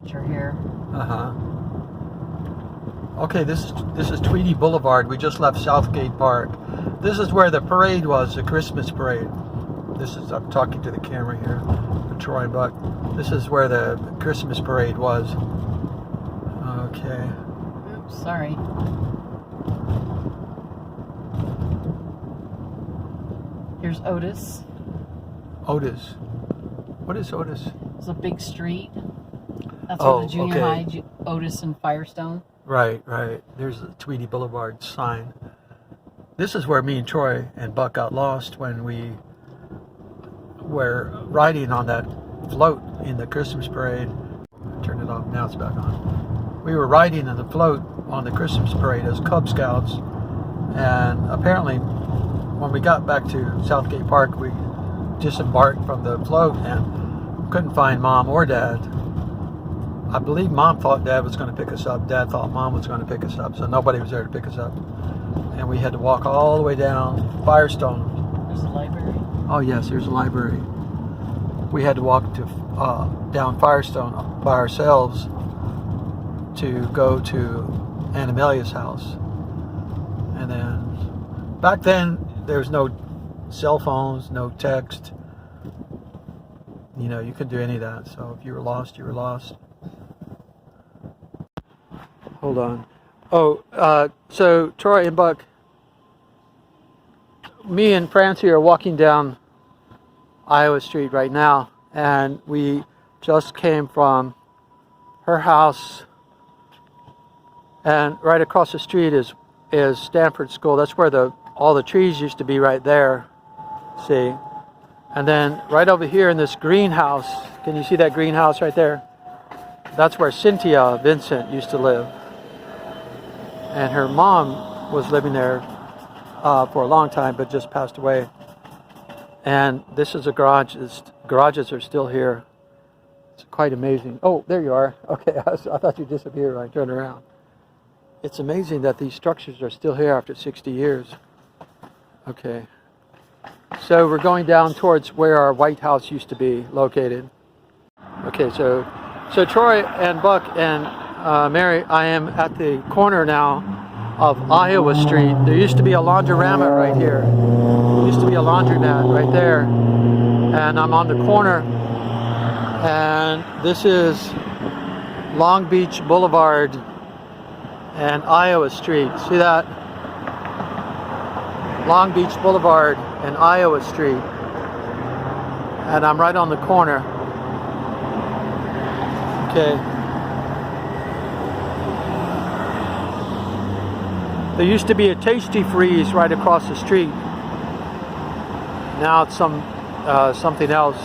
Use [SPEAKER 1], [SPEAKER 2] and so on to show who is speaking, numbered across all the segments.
[SPEAKER 1] picture here.
[SPEAKER 2] Okay, this is Tweedy Boulevard. We just left Southgate Park. This is where the parade was, the Christmas parade. I'm talking to the camera here, Troy Buck. This is where the Christmas parade was. Okay.
[SPEAKER 1] Oops, sorry. Here's Otis.
[SPEAKER 2] Otis. What is Otis?
[SPEAKER 1] It's a big street. That's where the junior high, Otis and Firestone.
[SPEAKER 2] Right. There's the Tweedy Boulevard sign. This is where me and Troy and Buck got lost when we were riding on that float in the Christmas parade. Turn it off, now it's back on. We were riding in the float on the Christmas parade as Cub Scouts, and apparently when we got back to Southgate Park, we disembarked from the float and couldn't find Mom or Dad. I believe Mom thought Dad was going to pick us up. Dad thought Mom was going to pick us up, so nobody was there to pick us up. And we had to walk all the way down Firestone.
[SPEAKER 1] There's a library.
[SPEAKER 2] Oh yes, there's a library. We had to walk to down Firestone by ourselves to go to Aunt Amelia's house. And then, back then, there was no cell phones, no text. You know, you couldn't do any of that. So if you were lost, you were lost. Hold on. So Troy and Buck, me and Francie are walking down Iowa Street right now, and we just came from her house, and right across the street is Stanford School. That's where all the trees used to be, right there. See? And then right over here in this greenhouse, can you see that greenhouse right there? That's where Cynthia Vincent used to live. And her mom was living there for a long time, but just passed away. And this is a garage. Garages are still here. It's quite amazing. Oh, there you are. Okay, I thought you disappeared when I turned around. It's amazing that these structures are still here after 60 years. Okay. So we're going down towards where our White House used to be located. Okay, so Troy and Buck and Mary, I am at the corner now of Iowa Street. There used to be a laundromat right here. There used to be a laundromat right there. And I'm on the corner. And this is Long Beach Boulevard and Iowa Street. See that? Long Beach Boulevard and Iowa Street. And I'm right on the corner. Okay. There used to be a Tasty Freeze right across the street. Now it's something else.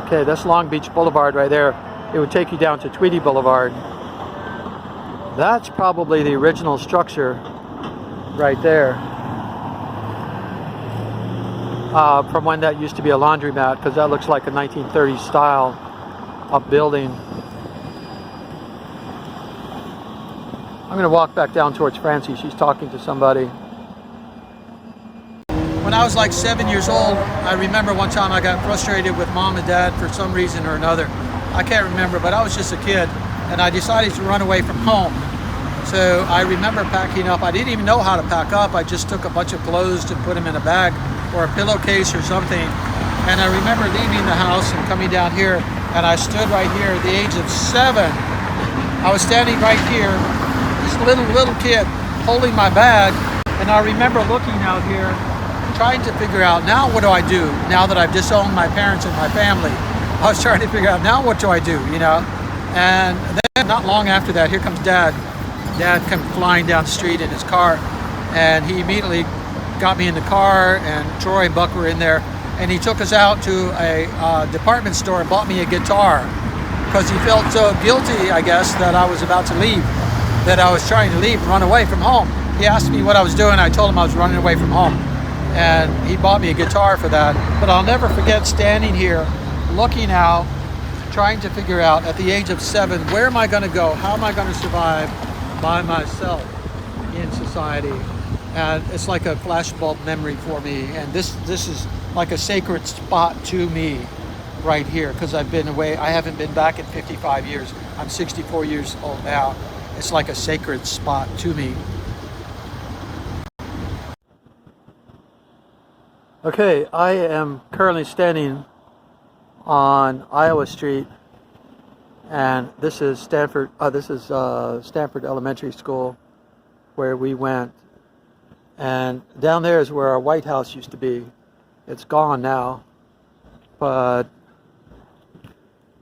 [SPEAKER 2] Okay, that's Long Beach Boulevard right there. It would take you down to Tweedy Boulevard. That's probably the original structure right there. From when that used to be a laundromat, because that looks like a 1930s style of building. I'm going to walk back down towards Francie. She's talking to somebody. When I was like 7 years old, I remember one time I got frustrated with Mom and Dad for some reason or another. I can't remember, but I was just a kid, and I decided to run away from home. So I remember packing up. I didn't even know how to pack up. I just took a bunch of clothes and put them in a bag or a pillowcase or something. And I remember leaving the house and coming down here, and I stood right here at the age of 7. I was standing right here, this little kid holding my bag, and I remember looking out here trying to figure out, now what do I do now that I've disowned my parents and my family? I was trying to figure out, now what do I do, you know? And then not long after that, here comes Dad. Dad comes flying down the street in his car, and he immediately got me in the car, and Troy and Buck were in there, and he took us out to a department store and bought me a guitar because he felt so guilty, I guess, that I was about to leave, that I was trying to leave and run away from home. He asked me what I was doing. I told him I was running away from home, and he bought me a guitar for that. But I'll never forget standing here looking out, trying to figure out at the age of 7, where am I going to go? How am I going to survive by myself in society? And it's like a flashbulb memory for me, and this is like a sacred spot to me, right here because I've been away. I haven't been back in 55 years. I'm 64 years old now. It's like a sacred spot to me. Okay, I am currently standing on Iowa Street, and this is Stanford. Stanford Elementary School, where we went. And down there is where our White House used to be. It's gone now, but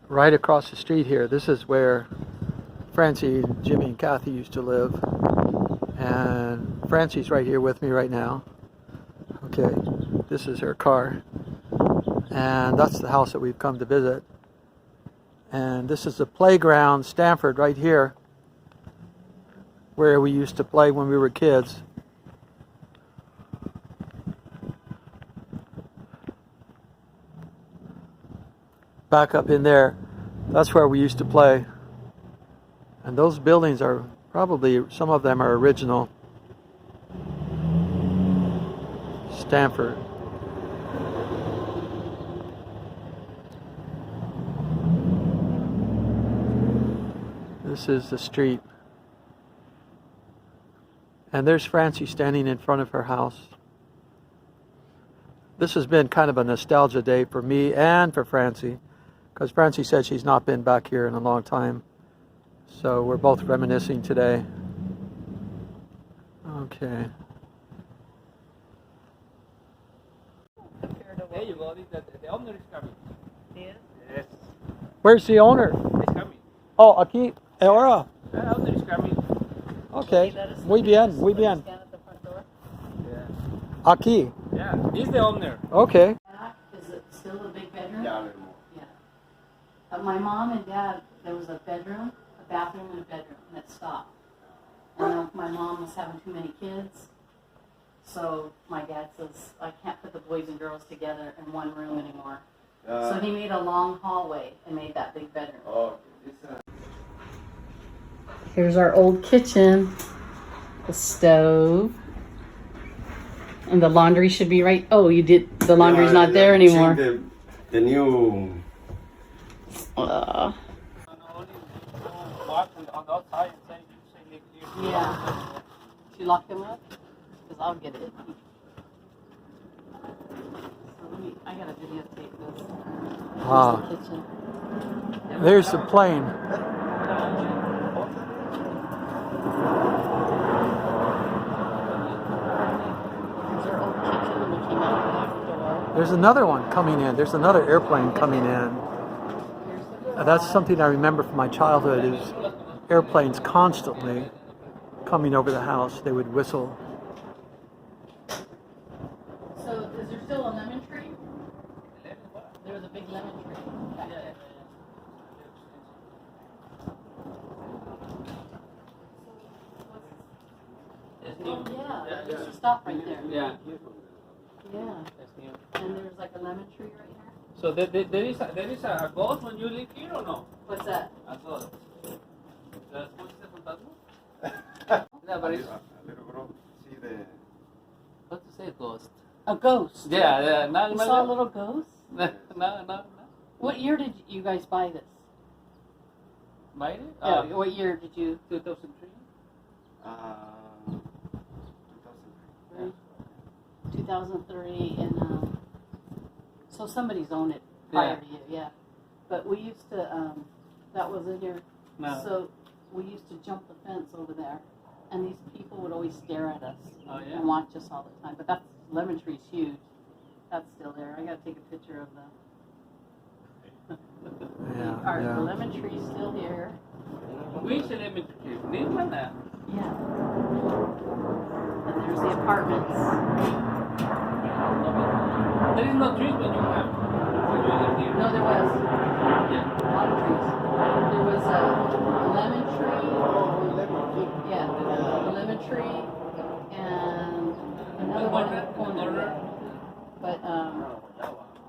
[SPEAKER 2] right across the street here, this is where Francie, Jimmy, and Kathy used to live. And Francie's right here with me right now. Okay, this is her car. And that's the house that we've come to visit. And this is the playground, Stanford, right here, where we used to play when we were kids. Back up in there, that's where we used to play. And those buildings are probably, some of them are original. Stanford. This is the street. And there's Francie standing in front of her house. This has been kind of a nostalgia day for me and for Francie, because Francie said she's not been back here in a long time. So we're both reminiscing today. Okay.
[SPEAKER 3] There you go. The owner is coming.
[SPEAKER 1] Yes.
[SPEAKER 3] Yes.
[SPEAKER 2] Where's the owner?
[SPEAKER 3] He's coming.
[SPEAKER 2] Oh, aquí. Ahora.
[SPEAKER 3] The owner is coming.
[SPEAKER 2] Okay. Muy bien, muy bien.
[SPEAKER 3] Yeah.
[SPEAKER 2] Aquí.
[SPEAKER 3] Yeah. He's the owner.
[SPEAKER 2] Okay.
[SPEAKER 1] Is it still a big bedroom?
[SPEAKER 3] Yeah, a little more.
[SPEAKER 1] Yeah. My mom and dad, there was a bedroom, a bathroom, and a bedroom, and it stopped. And then my mom was having too many kids, so my dad says, I can't put the boys and girls together in one room anymore. So he made a long hallway and made that big bedroom. Here's our old kitchen, the stove, and the laundry should be right. Oh, you did, the laundry's not there anymore.
[SPEAKER 4] The new.
[SPEAKER 3] Only walk on the outside and say here.
[SPEAKER 1] Yeah. Did you lock them up? Because I'll get it. So I gotta videotape this.
[SPEAKER 2] Ah.
[SPEAKER 1] Here's the kitchen.
[SPEAKER 2] There's the plane.
[SPEAKER 1] Here's our old kitchen, and we came out the back door.
[SPEAKER 2] There's another one coming in. There's another airplane coming in. That's something I remember from my childhood, is airplanes constantly coming over the house. They would whistle.
[SPEAKER 1] So is there still a lemon tree? There was a big lemon tree back there. Oh, yeah, there's a stop right there.
[SPEAKER 3] Yeah.
[SPEAKER 1] Yeah.
[SPEAKER 3] That's new.
[SPEAKER 1] And there's like a lemon tree right here.
[SPEAKER 3] So there is a ghost when you live here or no?
[SPEAKER 1] What's that?
[SPEAKER 3] A ghost. ¿Las cosas de fantasma? Yeah, but it's,
[SPEAKER 4] Little girl, see the.
[SPEAKER 3] what to say ghost?
[SPEAKER 1] A ghost.
[SPEAKER 3] Yeah, no,
[SPEAKER 1] You
[SPEAKER 3] no,
[SPEAKER 1] saw a
[SPEAKER 3] no.
[SPEAKER 1] little ghost?
[SPEAKER 3] No.
[SPEAKER 1] What year did you guys buy this?
[SPEAKER 3] Buy it?
[SPEAKER 1] What year did you?
[SPEAKER 3] 2003.
[SPEAKER 4] 2003.
[SPEAKER 1] 2003, and so somebody's owned it prior to you, yeah. But we used to, that was in here.
[SPEAKER 3] No.
[SPEAKER 1] So we used to jump the fence over there, and these people would always stare at us
[SPEAKER 3] Oh, yeah?
[SPEAKER 1] and watch us all the time. But that lemon tree's huge. That's still there. I gotta take a picture of the. The lemon tree's still here.
[SPEAKER 3] Which elementary tree? This one?
[SPEAKER 1] Yeah. And there's the apartments.
[SPEAKER 3] There is no trees when you have. When you live here.
[SPEAKER 1] No, there was
[SPEAKER 3] Yeah.
[SPEAKER 1] a lot of trees. There was a lemon tree. Yeah, a lemon tree and another one in the corner. But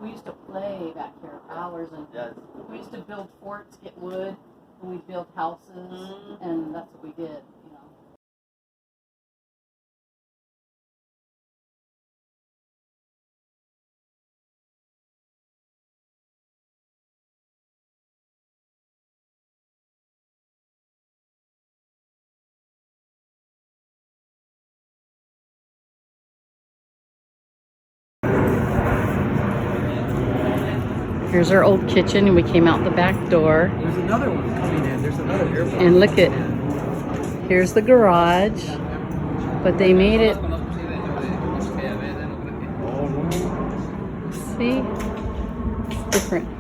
[SPEAKER 1] we used to play back here hours, and we used to build forts, get wood, and we built houses, and that's what we did. Here's our old kitchen, and we came out the back door.
[SPEAKER 2] There's another one coming in. There's another airport.
[SPEAKER 1] And look at, here's the garage, but they made it, see, it's different.